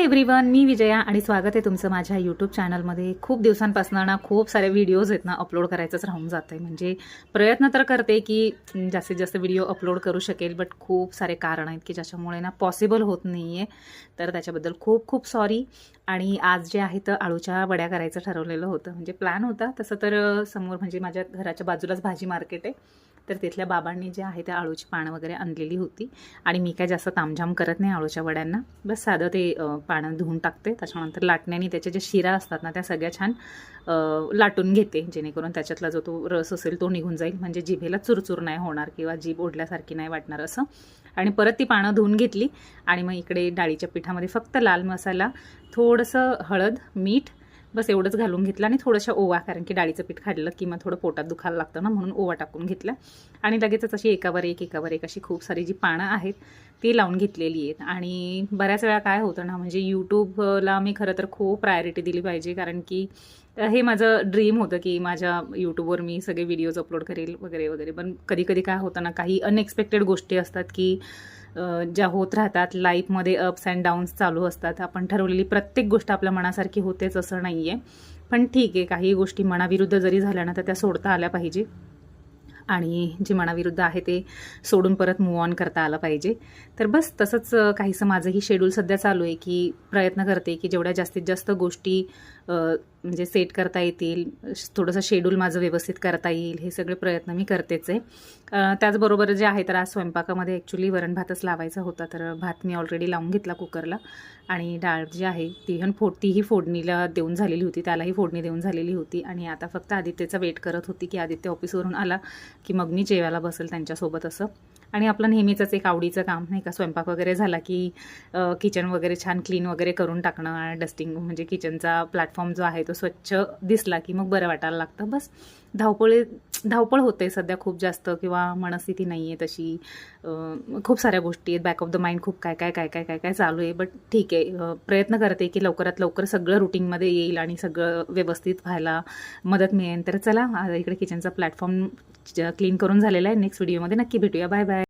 Everyone, मी विजया आणि स्वागत आहे तुमचं माझ्या यूट्यूब चॅनलमध्ये. खूप दिवसांपासून ना खूप सारे व्हिडिओज आहेत ना अपलोड करायचंच राहून जातं आहे. म्हणजे प्रयत्न तर करते की जास्तीत जास्त व्हिडिओ अपलोड करू शकेल, बट खूप सारे कारण आहेत की ज्याच्यामुळे ना पॉसिबल होत नाही आहे. तर त्याच्याबद्दल खूप खूप सॉरी. आणि आज जे आहे तर आळूच्या वड्या करायचं ठरवलेलं होतं, म्हणजे प्लॅन होता तसं. तर समोर म्हणजे माझ्या घराच्या बाजूलाच भाजी मार्केट आहे, तर तिथल्या बाबांनी जे आहे त्या आळूची पानं वगैरे आणलेली होती. आणि मी काय जास्त तामझाम करत नाही आळूच्या वड्यांना, बस साधं ते पानं धुवून टाकते, त्याच्यानंतर लाटण्याने त्याच्या ज्या शिरा असतात ना त्या सगळ्या छान लाटून घेते, जेणेकरून त्याच्यातला जो तो रस असेल तो निघून जाईल, म्हणजे जिभेला चुरचूर नाही होणार किंवा जीभ ओढल्यासारखी नाही वाटणार असं. आणि परत ती पानं धुवून घेतली. आणि मग इकडे डाळीच्या पिठामध्ये फक्त लाल मसाला, थोडंसं हळद, मीठ, बस एवढंच घालून घेतलं. आणि थोडंसं ओवा, कारण की डाळीचं पीठ खाल्लं की मग थोडं पोटात दुखायला लागतं ना, म्हणून ओवा टाकून घेतला. आणि लगेचच अशी एकावर एक अशी खूप सारी जी पानं आहेत ती लावून घेतलेली आहेत. आणि बऱ्याच वेळा काय होतं ना, म्हणजे यूट्यूबला मी खरं तर खूप प्रायोरिटी दिली पाहिजे, कारण की हे माझं ड्रीम होतं की माझ्या यूट्यूबवर मी सगळे व्हिडिओज अपलोड करेल वगैरे वगैरे. पण कधी कधी काय होतं ना, काही अनएक्सपेक्टेड गोष्टी असतात की ज्या होत राहतात लाईफमध्ये. अप्स अँड डाऊन्स चालू असतात. आपण ठरवलेली प्रत्येक गोष्ट आपल्या मनासारखी होतेच असं नाही आहे, पण ठीक आहे, काही गोष्टी मनाविरुद्ध जरी झाल्या ना तर त्या सोडता आल्या पाहिजे. आणि जे मनाविरुद्ध आहे ते सोडून परत मूव ऑन करता आलं पाहिजे. तर बस तसंच काहीसं माझंही शेड्यूल सध्या चालू आहे की प्रयत्न करते की जेवढ्या जास्तीत जास्त गोष्टी म्हणजे सेट करता येतील, थोडंसं शेड्यूल माझं व्यवस्थित करता येईल, हे सगळे प्रयत्न मी करतेच आहे. त्याचबरोबर जे आहे तर आज स्वयंपाकामध्ये ॲक्च्युली वरण भातच लावायचा होता, तर भात मी ऑलरेडी लावून घेतला कुकरला. आणि डाळ जी आहे तीही फोडणीला देऊन झालेली होती, त्यालाही फोडणी देऊन झालेली होती. आणि आता फक्त आदित्यचा वेट करत होती की आदित्य ऑफिसवरून आला की मग मी जेवायला बसेल त्यांच्यासोबत असं. आणि आपलं नेहमीचंच एक आवडीचं काम नाही का, स्वयंपाक वगैरे झाला की किचन वगैरे छान क्लीन वगैरे करून टाकणं आणि डस्टिंग, म्हणजे किचनचा प्लॅटफॉर्म जो आहे तो स्वच्छ दिसला की मग बरं वाटायला लागतं. बस धावपळ होते सध्या खूप जास्त, किंवा मनस्थिती नाही आहे तशी. खूप साऱ्या गोष्टी आहेत, बॅक ऑफ द माइंड खूप काय काय काय काय काय काय चालू आहे. बट ठीक आहे, प्रयत्न करते की लवकरात लवकर सगळं रुटीनमध्ये येईल आणि सगळं व्यवस्थित व्हायला मदत मिळेल. तर चला, इकडे किचनचा प्लॅटफॉर्म क्लीन करून झालेला आहे. नेक्स्ट व्हिडिओमध्ये नक्की भेटूया. Bye bye.